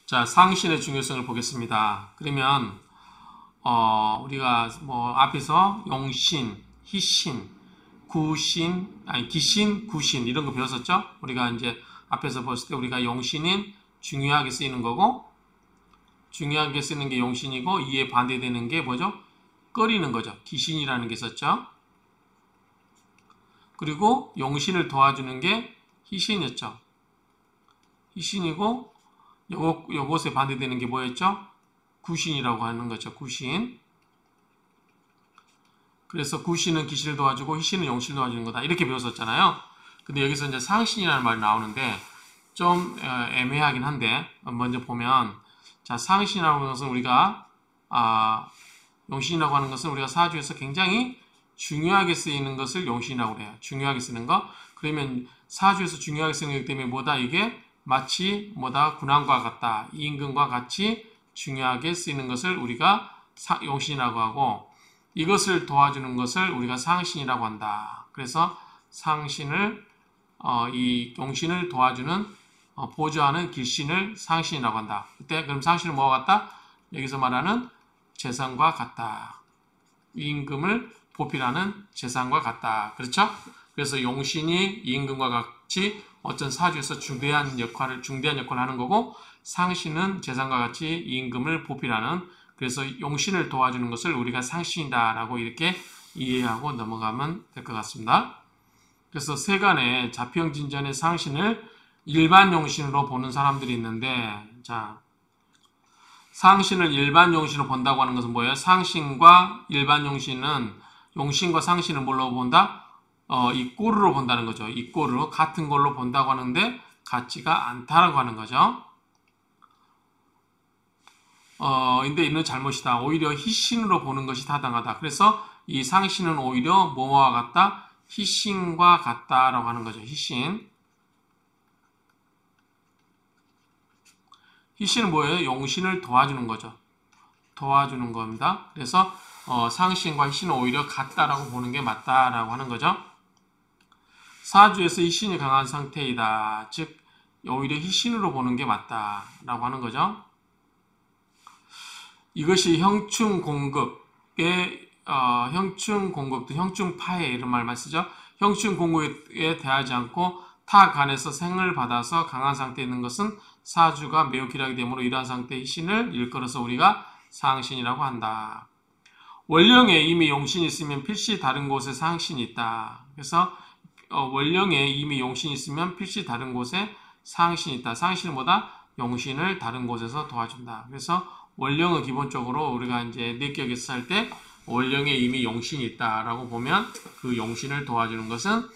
자, 상신의 중요성을 보겠습니다. 그러면 우리가 뭐 앞에서 용신, 희신, 구신, 아니 기신, 구신 이런 거 배웠었죠? 우리가 이제 앞에서 봤을 때 우리가 용신인 중요하게 쓰이는 거고, 중요하게 쓰는 게 용신이고, 이에 반대되는 게 뭐죠? 꺼리는 거죠. 기신이라는 게 있었죠. 그리고 용신을 도와주는 게 희신이었죠. 희신이고, 요것에 반대되는 게 뭐였죠? 구신이라고 하는 거죠. 구신. 그래서 구신은 기신을 도와주고 희신은 용신을 도와주는 거다. 이렇게 배웠었잖아요. 근데 여기서 이제 상신이라는 말이 나오는데 좀 애매하긴 한데, 먼저 보면, 자, 상신이라고 하는 것은 우리가 용신이라고 하는 것은 우리가 사주에서 굉장히 중요하게 쓰이는 것을 용신이라고 해요. 중요하게 쓰는 거. 그러면 사주에서 중요하게 쓰는 거기 때문에 뭐다? 이게 마치 뭐다? 군왕과 같다. 임금과 같이 중요하게 쓰이는 것을 우리가 용신이라고 하고, 이것을 도와주는 것을 우리가 상신이라고 한다. 그래서 상신을 이 용신을 도와주는 보조하는 길신을 상신이라고 한다. 그때 그럼 상신은 뭐와 같다? 여기서 말하는 재산과 같다. 임금을 보필하는 재산과 같다. 그렇죠? 그래서 용신이 임금과 같이 어떤 사주에서 중대한 역할을 하는 거고, 상신은 재산과 같이 임금을 보필하는, 그래서 용신을 도와주는 것을 우리가 상신이다라고 이렇게 이해하고 넘어가면 될 것 같습니다. 그래서 세간의 자평진전의 상신을 일반 용신으로 보는 사람들이 있는데, 자, 상신을 일반 용신으로 본다고 하는 것은 뭐예요? 상신과 일반 용신은, 용신과 상신을 뭘로 본다? 이 꼴로 본다는 거죠. 이 꼴로 같은 걸로 본다고 하는데 같지가 않다라고 하는 거죠. 근데 이는 잘못이다. 오히려 희신으로 보는 것이 타당하다. 그래서 이 상신은 오히려 뭐와 같다? 희신과 같다라고 하는 거죠. 희신. 희신은 뭐예요? 용신을 도와주는 거죠. 도와주는 겁니다. 그래서 상신과 희신은 오히려 같다라고 보는 게 맞다라고 하는 거죠. 사주에서 희신이 강한 상태이다. 즉 오히려 희신으로 보는 게 맞다라고 하는 거죠. 이것이 형충공극의 형충공극도 형충파해 이런 말만 쓰죠. 형충공극에 대하지 않고 타 간에서 생을 받아서 강한 상태에 있는 것은 사주가 매우 길하게 되므로 이러한 상태의 희신을 일컬어서 우리가 상신이라고 한다. 월령에 이미 용신이 있으면 필시 다른 곳에 상신이 있다. 그래서 월령에 이미 용신이 있으면 필시 다른 곳에 상신이 있다. 상신은 뭐다? 용신을 다른 곳에서 도와준다. 그래서 월령은 기본적으로 우리가 이제 내격에서 살 때 월령에 이미 용신이 있다라고 보면 그 용신을 도와주는 것은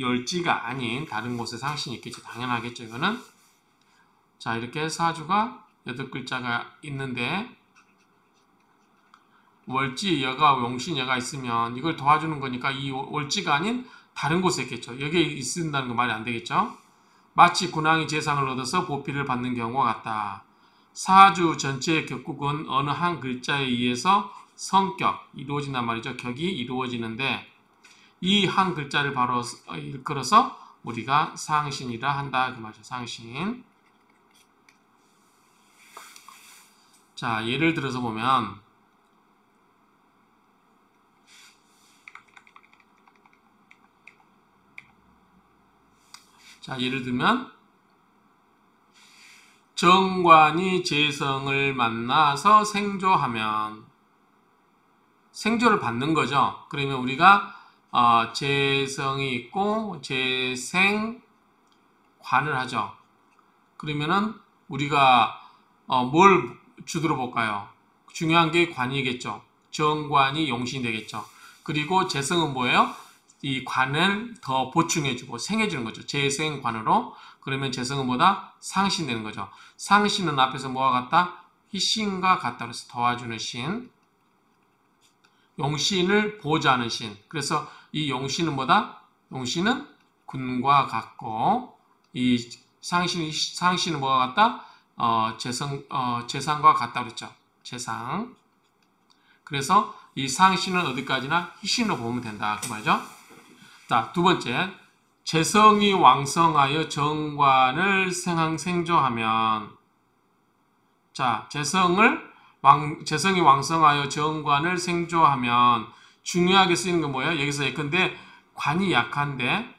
열지가 아닌 다른 곳에 상신이 있겠죠. 당연하겠죠. 이거는. 자, 이렇게 사주가 8글자가 있는데 월지, 여가, 용신, 여가 있으면 이걸 도와주는 거니까 이 월지가 아닌 다른 곳에 있겠죠. 여기에 있는다는 거 말이 안 되겠죠. 마치 군왕이 재상을 얻어서 보필을 받는 경우와 같다. 사주 전체의 격국은 어느 한 글자에 의해서 성격, 이루어진단 말이죠. 격이 이루어지는데 이 한 글자를 바로 일컬어서 우리가 상신이라 한다. 그 말이죠. 상신. 자, 예를 들어서 보면 자, 예를 들면 정관이 재성을 만나서 생조하면 생조를 받는 거죠. 그러면 우리가 재성이 있고 재생관을 하죠. 그러면은 우리가 뭘 주도로 볼까요? 중요한 게 관이겠죠. 정관이 용신이 되겠죠. 그리고 재성은 뭐예요? 이 관을 더 보충해주고 생해주는 거죠. 재생관으로. 그러면 재성은 뭐다? 상신되는 거죠. 상신은 앞에서 뭐와 같다? 희신과 같다. 그래서 도와주는 신. 용신을 보호하는 신. 그래서 이 용신은 뭐다? 용신은 군과 같고, 이 상신은 뭐와 같다? 재상과 같다 그랬죠. 재상. 그래서 이 상신은 어디까지나 희신으로 보면 된다. 그 말이죠. 자, 두 번째. 재성이 왕성하여 정관을 생조하면 자, 재성이 왕성하여 정관을 생조하면 중요하게 쓰이는 건 뭐예요? 여기서 예컨대 관이 약한데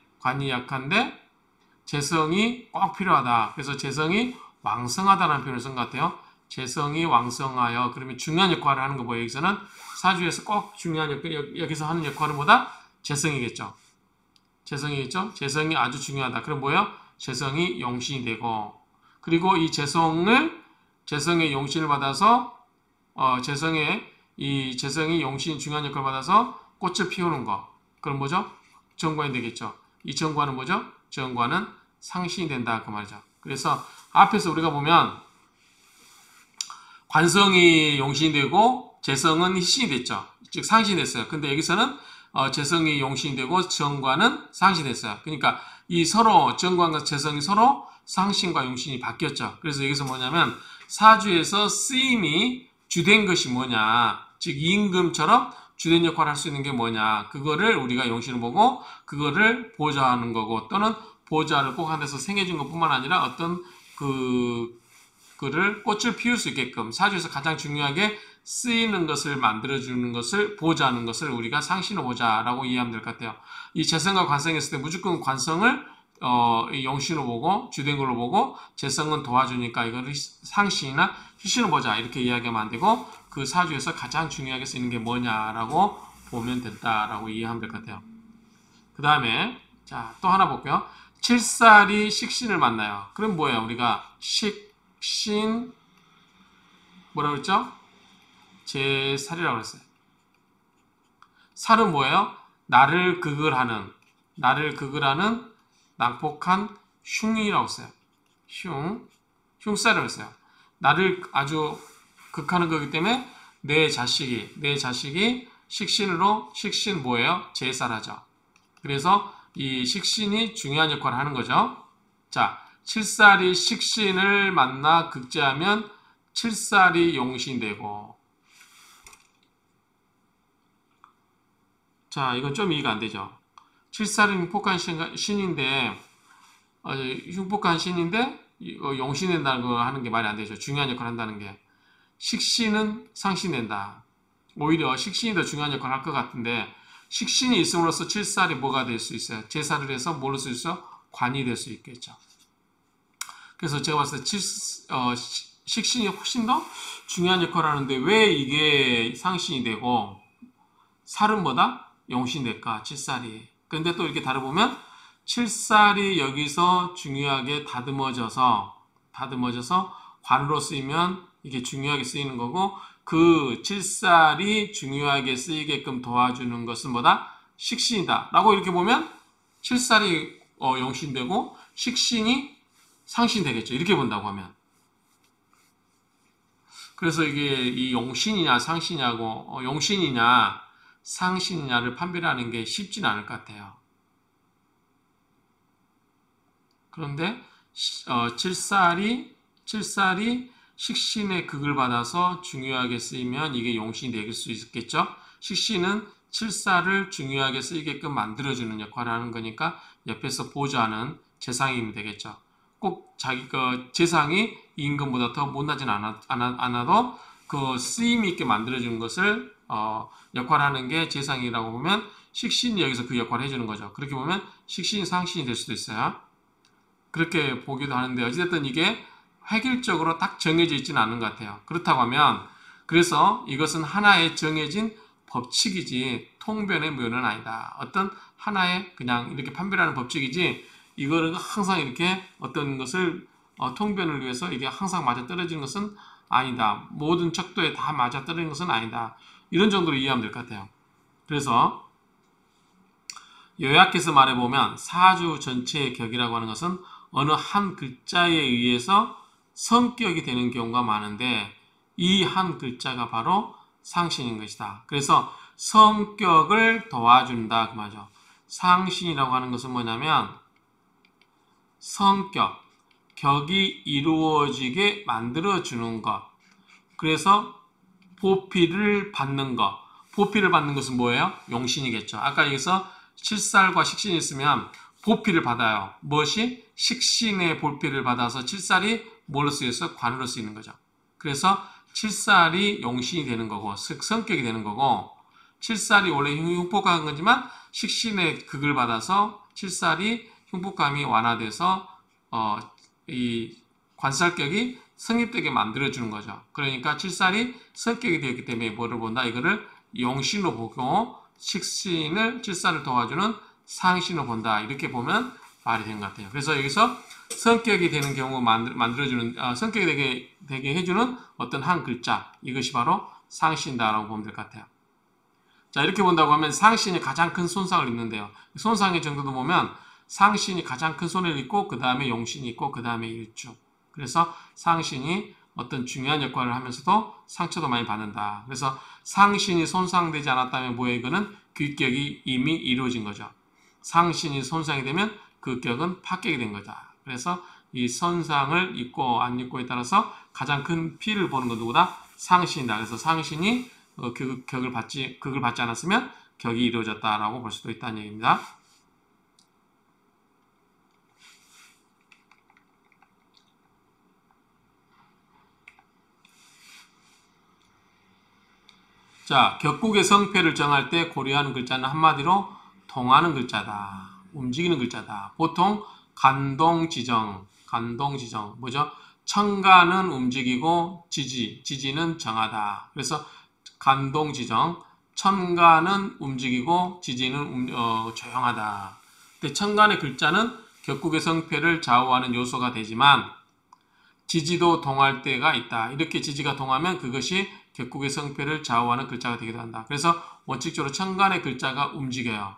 재성이 꼭 필요하다. 그래서 재성이 왕성하다는 표현을 쓴 것 같아요. 재성이 왕성하여 그러면 중요한 역할을 하는 거 뭐예요? 여기서는 사주에서 꼭 중요한 역할, 여기서 하는 역할은 뭐다? 재성이겠죠. 재성이 아주 중요하다. 그럼 뭐예요? 재성이 용신이 되고 그리고 이 재성의 용신을 받아서 재성이 용신 중요한 역할을 받아서 꽃을 피우는 거. 그럼 뭐죠? 정관이 되겠죠. 이 정관은 뭐죠? 정관은 상신이 된다. 그 말이죠. 그래서 앞에서 우리가 보면 관성이 용신이 되고 재성은 희신이 됐죠. 즉 상신이 됐어요. 근데 여기서는 재성이 용신이 되고 정관은 상신이 됐어요. 그러니까 이 서로 정관과 재성이 서로 상신과 용신이 바뀌었죠. 그래서 여기서 뭐냐면 사주에서 쓰임이 주된 것이 뭐냐, 즉 임금처럼 주된 역할을 할 수 있는 게 뭐냐, 그거를 우리가 용신을 보고 그거를 보좌하는 거고 또는 보좌를 꼭 한 데서 생해준 것뿐만 아니라 어떤 그를 꽃을 피울 수 있게끔 사주에서 가장 중요하게 쓰이는 것을 만들어주는 것을 보좌하는 것을 우리가 상신의 보좌라고 이해하면 될 것 같아요. 이 재성과 관성이 있을 때 무조건 관성을 용신으로 보고 주된 걸로 보고 재성은 도와주니까 이거를 상신이나 희신을 보자 이렇게 이야기하면 안 되고 그 사주에서 가장 중요하게 쓰이는 게 뭐냐라고 보면 된다라고 이해하면 될 것 같아요. 그 다음에 자, 또 하나 볼게요. 칠살이 식신을 만나요. 그럼 뭐예요? 우리가 식신 뭐라고 그랬죠? 제살이라고 그랬어요. 살은 뭐예요? 나를 극을 하는 난폭한 흉이라고 했어요. 흉살이라고 했어요. 나를 아주 극하는 거기 때문에 내 자식이 식신 뭐예요? 제살하죠. 그래서 이 식신이 중요한 역할을 하는 거죠. 자, 칠살이 식신을 만나 극제하면 칠살이 용신되고 자, 이건 좀 이해가 안 되죠. 칠살은 흉폭한 신인데 흉폭한 신인데 용신된다는 거 하는 게 말이 안 되죠. 중요한 역할을 한다는 게. 식신은 상신된다. 오히려 식신이 더 중요한 역할을 할 것 같은데 식신이 있음으로써 칠살이 뭐가 될 수 있어요? 제살을 해서 뭐를 수 있어? 관이 될 수 있겠죠. 그래서 제가 봤을 때 식신이 훨씬 더 중요한 역할을 하는데 왜 이게 상신이 되고 살은 뭐다? 용신이 될까? 칠살이. 근데 또 이렇게 다뤄보면 칠살이 여기서 중요하게 다듬어져서 관으로 쓰이면 이게 중요하게 쓰이는 거고 그 칠살이 중요하게 쓰이게끔 도와주는 것은 뭐다? 식신이다. 라고 이렇게 보면 칠살이 용신되고 식신이 상신되겠죠. 이렇게 본다고 하면. 그래서 이게 이 용신이냐 상신이냐고 용신이냐 상신이냐를 판별하는 게 쉽지는 않을 것 같아요. 그런데 칠살이 식신의 극을 받아서 중요하게 쓰이면 이게 용신이 될 수 있겠죠. 식신은 칠살을 중요하게 쓰이게끔 만들어주는 역할을 하는 거니까 옆에서 보좌하는 재상이 되겠죠. 꼭 자기 재상이 임금보다 더 못나진 않아도 그 쓰임 있게 만들어주는 것을 역할하는 게 재상이라고 보면 식신이 여기서 그 역할을 해주는 거죠. 그렇게 보면 식신이 상신이 될 수도 있어요. 그렇게 보기도 하는데 어찌됐든 이게 획일적으로 딱 정해져 있지는 않은 것 같아요. 그렇다고 하면 그래서 이것은 하나의 정해진 법칙이지 통변의 묘는 아니다. 어떤 하나의 그냥 이렇게 판별하는 법칙이지 이거를 항상 이렇게 어떤 것을 통변을 위해서 이게 항상 맞아떨어지는 것은 아니다. 모든 척도에 다 맞아떨어지는 것은 아니다. 이런 정도로 이해하면 될 것 같아요. 그래서 요약해서 말해보면 사주 전체의 격이라고 하는 것은 어느 한 글자에 의해서 성격이 되는 경우가 많은데 이 한 글자가 바로 상신인 것이다. 그래서 성격을 도와준다 그 말이죠. 상신이라고 하는 것은 뭐냐면 성격, 격이 이루어지게 만들어주는 것. 그래서 보필을 받는 것. 보필을 받는 것은 뭐예요? 용신이겠죠. 아까 여기서 칠살과 식신이 있으면 보필을 받아요. 무엇이? 식신의 보필을 받아서 칠살이 뭘로 쓰여서 관으로 쓰이는 거죠. 그래서 칠살이 용신이 되는 거고 성격이 되는 거고 칠살이 원래 흉폭한 거지만 식신의 극을 받아서 칠살이 흉폭감이 완화돼서 이 관살격이 성립되게 만들어주는 거죠. 그러니까 칠살이 성격이 되었기 때문에 뭐를 본다? 이거를 용신으로 보고 식신을 칠살을 도와주는 상신으로 본다. 이렇게 보면 말이 된 것 같아요. 그래서 여기서 성격이 되는 경우 만들어주는 성격이 되게 해주는 어떤 한 글자 이것이 바로 상신다라고 보면 될 것 같아요. 자 이렇게 본다고 하면 상신이 가장 큰 손상을 입는데요. 손상의 정도도 보면 상신이 가장 큰 손해를 입고 그 다음에 용신이 있고 그 다음에 일주. 그래서 상신이 어떤 중요한 역할을 하면서도 상처도 많이 받는다. 그래서 상신이 손상되지 않았다면 뭐예요? 이거는 규격이 이미 이루어진 거죠. 상신이 손상이 되면 규격은 파격이 된 거다. 그래서 이 손상을 입고 안 입고에 따라서 가장 큰 피해를 보는 건 누구다? 상신이다. 그래서 상신이 극을 받지 않았으면 격이 이루어졌다라고 볼 수도 있다는 얘기입니다. 자, 격국의 성패를 정할 때 고려하는 글자는 한마디로 통하는 글자다. 움직이는 글자다. 보통 간동지정 뭐죠? 천간은 움직이고 지지는 정하다. 그래서 간동지정, 천간은 움직이고 지지는 조용하다. 근데 천간의 글자는 격국의 성패를 좌우하는 요소가 되지만 지지도 동할 때가 있다. 이렇게 지지가 동하면 그것이 격국의 성패를 좌우하는 글자가 되기도 한다. 그래서 원칙적으로 천간의 글자가 움직여요.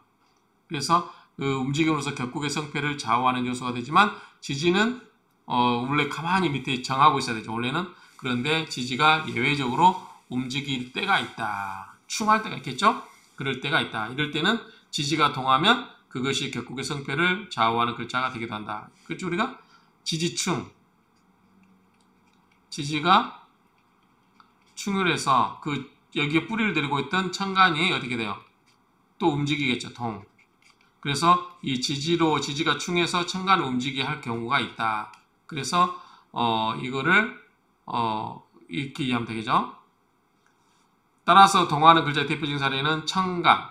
그래서 그 움직임으로써 격국의 성패를 좌우하는 요소가 되지만 지지는 원래 가만히 밑에 정하고 있어야 되죠. 원래는. 그런데 지지가 예외적으로 움직일 때가 있다. 충할 때가 있겠죠? 그럴 때가 있다. 이럴 때는 지지가 동하면 그것이 격국의 성패를 좌우하는 글자가 되기도 한다. 그렇죠? 우리가 지지충. 지지가 충을 해서 여기에 뿌리를 들이고 있던 천간이 어떻게 돼요? 또 움직이겠죠. 동. 그래서 이 지지가 충해서 천간을 움직이게 할 경우가 있다. 그래서 이거를 이렇게 이해하면 되겠죠. 따라서 동하는 글자의 대표적인 사례는 천간.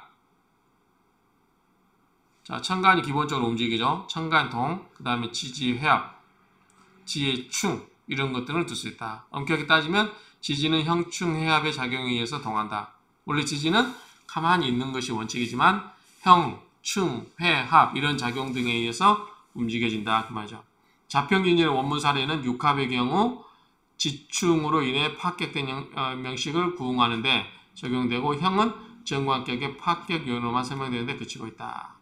자, 천간이 기본적으로 움직이죠. 천간동, 그 다음에 지지회합, 지혜충 이런 것들을 둘 수 있다. 엄격히 따지면 지지는 형충회합의 작용에 의해서 동한다. 원래 지지는 가만히 있는 것이 원칙이지만 형, 충, 회합 이런 작용 등에 의해서 움직여진다. 그 말이죠. 자평진진의 원문 사례는 육합의 경우 지충으로 인해 파격된 명식을 구응하는데 적용되고 형은 정관격의 파격 요인으로만 설명되는데 그치고 있다.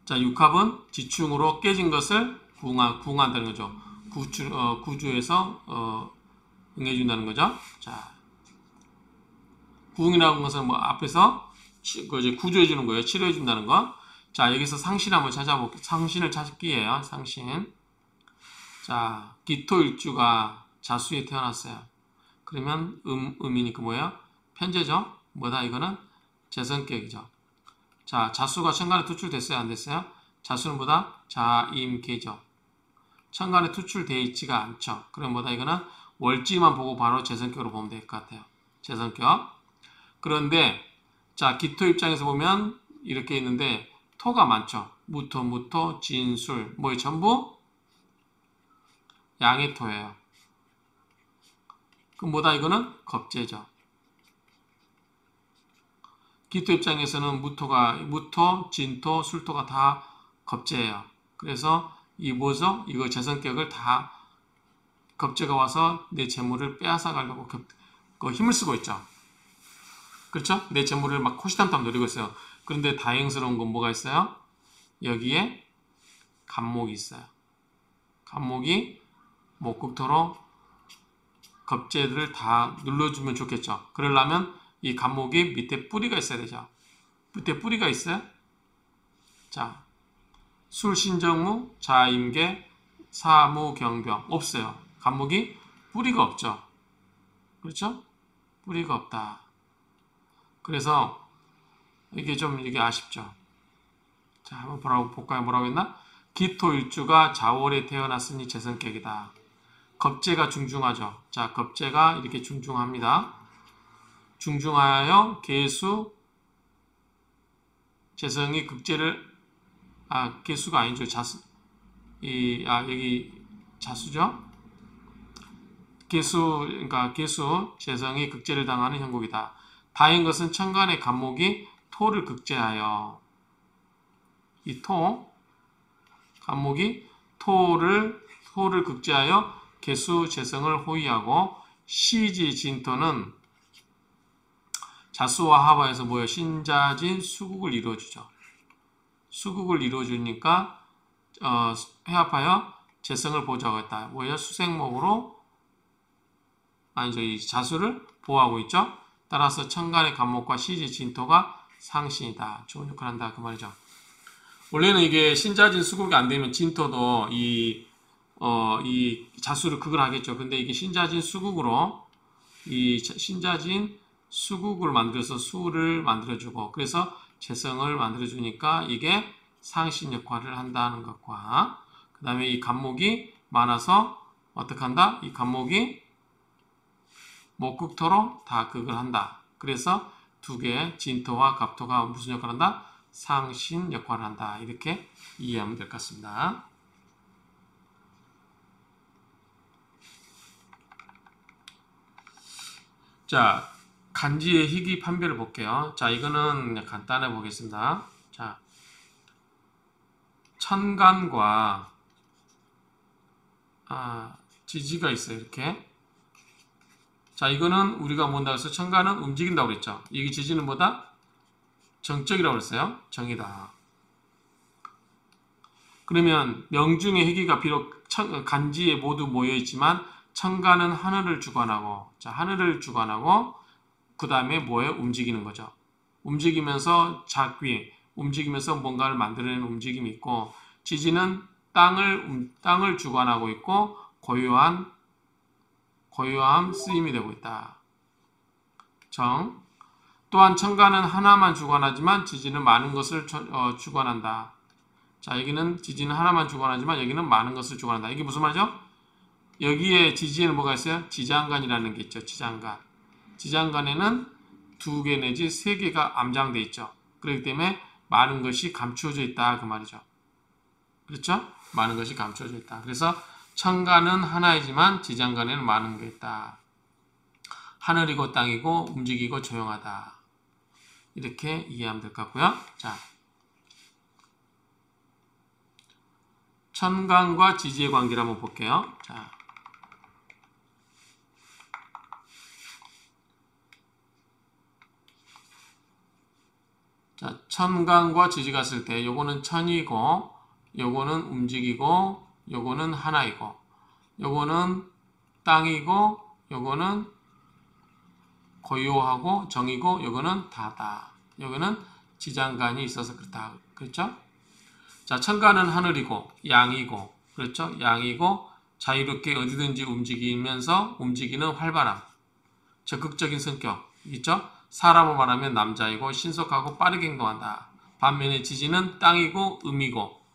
자, 육합은 지충으로 깨진 것을 구응한다는 거죠. 구주에서 응해준다는 거죠. 자, 구응이라는 것은 뭐 앞에서 구조해주는 거예요. 치료해준다는 거. 자, 여기서 상신 한번 찾아볼게요. 상신을 찾기예요. 상신. 자, 기토일주가 자수에 태어났어요. 그러면 음이니까 뭐예요? 편제죠. 뭐다 이거는? 재성격이죠. 자, 자수가 천간에 투출됐어요? 안 됐어요? 자수는 뭐다? 자임계죠. 천간에 투출되어 있지가 않죠. 그럼 뭐다? 이거는 월지만 보고 바로 재성격으로 보면 될 것 같아요. 재성격. 그런데 자, 기토 입장에서 보면 이렇게 있는데 토가 많죠. 무토, 진술 뭐에 전부 양의 토예요. 그럼 뭐다? 이거는 겁재죠. 기토 입장에서는 무토, 진토, 술토가 다 겁재예요. 그래서 이 뭐죠? 이거 재성격을 다 겁재가 와서 내 재물을 빼앗아 가려고 힘을 쓰고 있죠. 그렇죠? 내 재물을 막 호시탐탐 노리고 있어요. 그런데 다행스러운 건 뭐가 있어요? 여기에 간목이 있어요. 간목이 목국토로 겁재들을 다 눌러주면 좋겠죠. 그러려면 이 간목이 밑에 뿌리가 있어야 되죠. 밑에 뿌리가 있어요? 자, 술신정무, 자임계, 사무경병 없어요. 간목이 뿌리가 없죠. 그렇죠? 뿌리가 없다. 그래서 이게 아쉽죠. 자, 한번 볼까요? 뭐라고 했나? 기토일주가 자월에 태어났으니 재성격이다. 겁재가 중중하죠. 자, 겁재가 이렇게 중중합니다. 중중하여 개수 재성이 극재를 개수가 아니죠. 자수 여기 자수죠. 그러니까 개수 재성이 극재를 당하는 형국이다. 다인 것은 천간의 간목이 토를 극재하여 이 간목이 토를 극재하여 개수 재성을 호위하고 시지 진토는 자수와 합하여서 뭐예요? 신자진 수국을 이루어주죠. 수국을 이루어주니까 해합하여 재성을 보호하고 있다. 뭐예요? 수생목으로 이 자수를 보호하고 있죠. 따라서 천간의 간목과 시지 진토가 상신이다. 좋은 역할을 한다. 그 말이죠. 원래는 이게 신자진 수국이 안 되면 진토도 이 자수를 극을 하겠죠. 근데 이게 신자진 수국으로 신자진 수국을 만들어서 수를 만들어주고 그래서 재성을 만들어주니까 이게 상신 역할을 한다는 것과 그 다음에 이 간목이 많아서 어떻게 한다? 이 간목이 목극토로 다 극을 한다. 그래서 두 개의 진토와 갑토가 무슨 역할을 한다? 상신 역할을 한다. 이렇게 이해하면 될 것 같습니다. 자, 간지의 희귀 판별을 볼게요. 자, 이거는 그냥 간단해 보겠습니다. 자, 천간과 지지가 있어요. 이렇게. 자, 이거는 우리가 뭔다고 해서 천간은 움직인다고 그랬죠. 이게 지지는 뭐다? 정적이라고 그랬어요. 정이다. 그러면 명중의 희귀가 비록 간지에 모두 모여있지만 천간은 하늘을 주관하고, 자, 하늘을 주관하고 그 다음에 뭐예요? 움직이는 거죠. 움직이면서 움직이면서 뭔가를 만들어내는 움직임이 있고, 지지는 땅을 주관하고 있고 고요함 쓰임이 되고 있다. 정. 또한 천간은 하나만 주관하지만 지지는 많은 것을 주관한다. 자, 여기는 지지는 하나만 주관하지만 여기는 많은 것을 주관한다. 이게 무슨 말이죠? 여기에 지지에는 뭐가 있어요? 지장간이라는 게 있죠. 지장간. 지장간에는 2개 내지 3개가 암장돼 있죠. 그렇기 때문에 많은 것이 감추어져 있다. 그 말이죠. 그렇죠? 많은 것이 감추어져 있다. 그래서 천간은 하나이지만 지장간에는 많은 게 있다. 하늘이고 땅이고 움직이고 조용하다. 이렇게 이해하면 될 것 같고요. 자, 천간과 지지의 관계를 한번 볼게요. 자, 천간과 지지가 있을 때 요거는 천이고 요거는 움직이고 요거는 하나이고 요거는 땅이고 요거는 고요하고 정이고 요거는 다다. 요거는 지장간이 있어서 그렇다. 그렇죠? 자, 천간은 하늘이고 양이고 그렇죠? 양이고 자유롭게 어디든지 움직이면서 움직이는 활발함, 적극적인 성격 있죠? 사람으로 말하면 남자이고 신속하고 빠르게 행동한다. 반면에 지지는 땅이고 음이고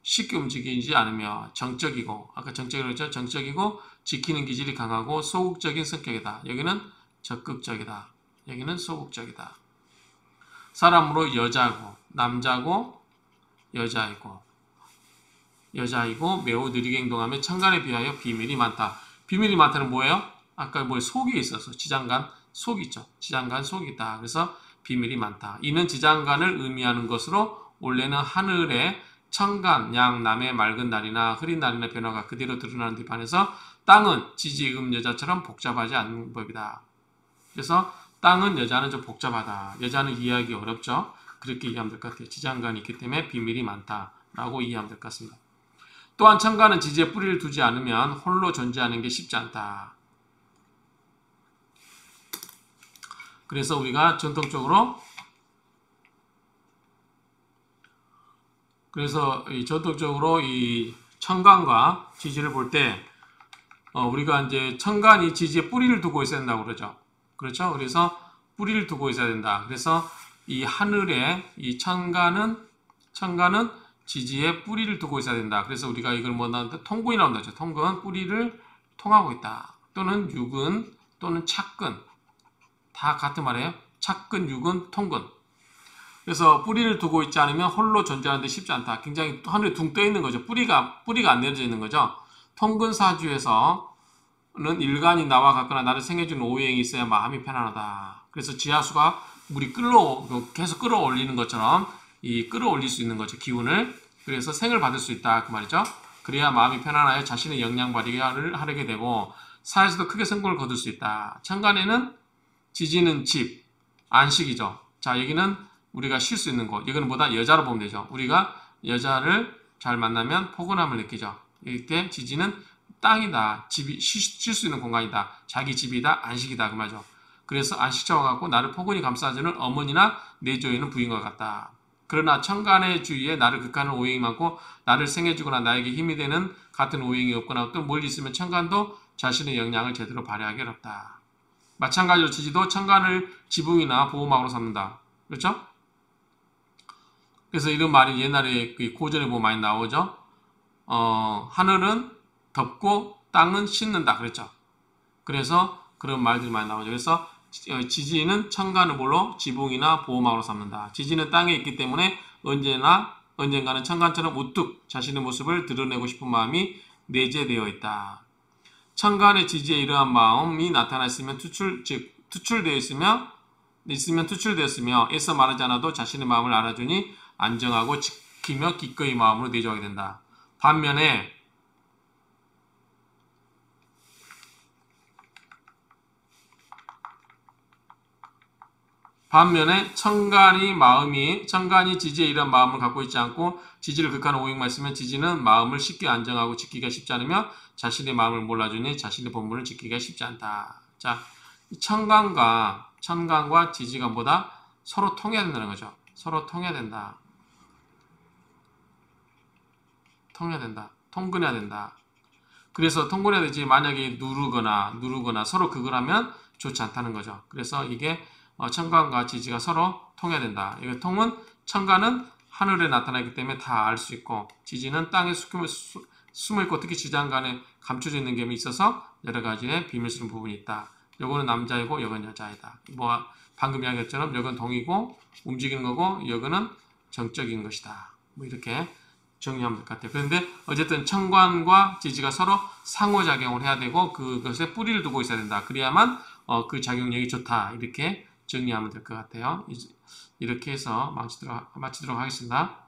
쉽게 움직이지 않으며 정적이고 아까 정적이라고 했죠? 정적이고 지키는 기질이 강하고 소극적인 성격이다. 여기는 적극적이다. 여기는 소극적이다. 사람으로 여자고 남자고 여자이고 매우 느리게 행동하며 천간에 비하여 비밀이 많다. 비밀이 많다는 뭐예요? 아까 속이 있어서 지장간 속 있죠. 지장간 속이 있다. 그래서 비밀이 많다. 이는 지장간을 의미하는 것으로 원래는 하늘에 천간, 양, 남의 맑은 날이나 흐린 날이나 변화가 그대로 드러나는 데 반해서 땅은 지지, 여자처럼 복잡하지 않은 법이다. 그래서 땅은 여자는 좀 복잡하다. 여자는 이해하기 어렵죠. 그렇게 이해하면 될 것 같아요. 지장간이 있기 때문에 비밀이 많다라고 이해하면 될 것 같습니다. 또한 천간은 지지에 뿌리를 두지 않으면 홀로 존재하는 게 쉽지 않다. 그래서 우리가 전통적으로 이 천간과 지지를 볼 때 우리가 이제 천간이 지지에 뿌리를 두고 있어야 된다고 그러죠. 그렇죠? 그래서 뿌리를 두고 있어야 된다. 그래서 이 하늘에 이 천간은 지지에 뿌리를 두고 있어야 된다. 그래서 우리가 이걸 뭐 나한테 통근이라고 한다죠. 통근, 뿌리를 통하고 있다. 또는 유근 또는 착근. 다 같은 말이에요. 착근, 유근, 통근. 그래서 뿌리를 두고 있지 않으면 홀로 존재하는데 쉽지 않다. 굉장히 하늘에 둥 떠 있는 거죠. 뿌리가 안 내려져 있는 거죠. 통근사주에서는 일간이 나와 같거나 나를 생해주는 오행이 있어야 마음이 편안하다. 그래서 지하수가 물이 계속 끌어올리는 것처럼 끌어올릴 수 있는 거죠. 기운을. 그래서 생을 받을 수 있다. 그 말이죠. 그래야 마음이 편안하여 자신의 역량 발휘를 하게 되고 사회에서도 크게 성공을 거둘 수 있다. 천간에는 지지는 집, 안식이죠. 자, 여기는 우리가 쉴 수 있는 곳. 이거는 뭐다? 여자로 보면 되죠. 우리가 여자를 잘 만나면 포근함을 느끼죠. 이때 지지는 땅이다. 집이 쉴 수 있는 공간이다. 자기 집이다. 안식이다. 그 말이죠. 그래서 안식처와 같고 나를 포근히 감싸주는 어머니나 내조에는 부인과 같다. 그러나 천간의 주위에 나를 극하는 오행이 많고 나를 생해주거나 나에게 힘이 되는 같은 오행이 없거나 또 멀리 있으면 천간도 자신의 역량을 제대로 발휘하기 어렵다. 마찬가지로 지지도 천간을 지붕이나 보호막으로 삼는다. 그렇죠? 그래서 이런 말이 옛날에 고전에 보면 많이 나오죠. 하늘은 덮고 땅은 씻는다. 그랬죠. 그래서 그런 말들이 많이 나오죠. 그래서 지지는 천간을 뭘로? 지붕이나 보호막으로 삼는다. 지지는 땅에 있기 때문에 언젠가는 천간처럼 우뚝 자신의 모습을 드러내고 싶은 마음이 내재되어 있다. 천간의 지지에 이러한 마음이 나타나 있으면 투출되었으며 애써 말하지 않아도 자신의 마음을 알아주니 안정하고 지키며 기꺼이 마음으로 내조하게 된다. 반면에 천간이 지지에 이런 마음을 갖고 있지 않고 지지를 극하는 오행만 있으면 지지는 마음을 쉽게 안정하고 지키기가 쉽지 않으며 자신의 마음을 몰라주니 자신의 본분을 지키기가 쉽지 않다. 자, 천간과 지지가 뭐다? 서로 통해야 된다는 거죠. 서로 통해야 된다. 통근해야 된다. 그래서 통근해야 되지 만약에 누르거나 서로 그걸 하면 좋지 않다는 거죠. 그래서 이게 천간과 지지가 서로 통해야 된다. 이거 통은 천간은 하늘에 나타나기 때문에 다 알 수 있고 지지는 땅에 숨어있고 특히 지장간에 감춰져 있는 점이 있어서 여러 가지의 비밀스러운 부분이 있다. 요거는 남자이고 요건 여자이다. 뭐 방금 이야기했처럼 요건 동이고 움직이는 거고 요거는 정적인 것이다. 뭐 이렇게 정리하면 될 것 같아요. 그런데 어쨌든 천간과 지지가 서로 상호작용을 해야 되고 그것에 뿌리를 두고 있어야 된다. 그래야만 그 작용력이 좋다. 이렇게 정리하면 될 것 같아요. 이렇게 해서 마치도록 하겠습니다.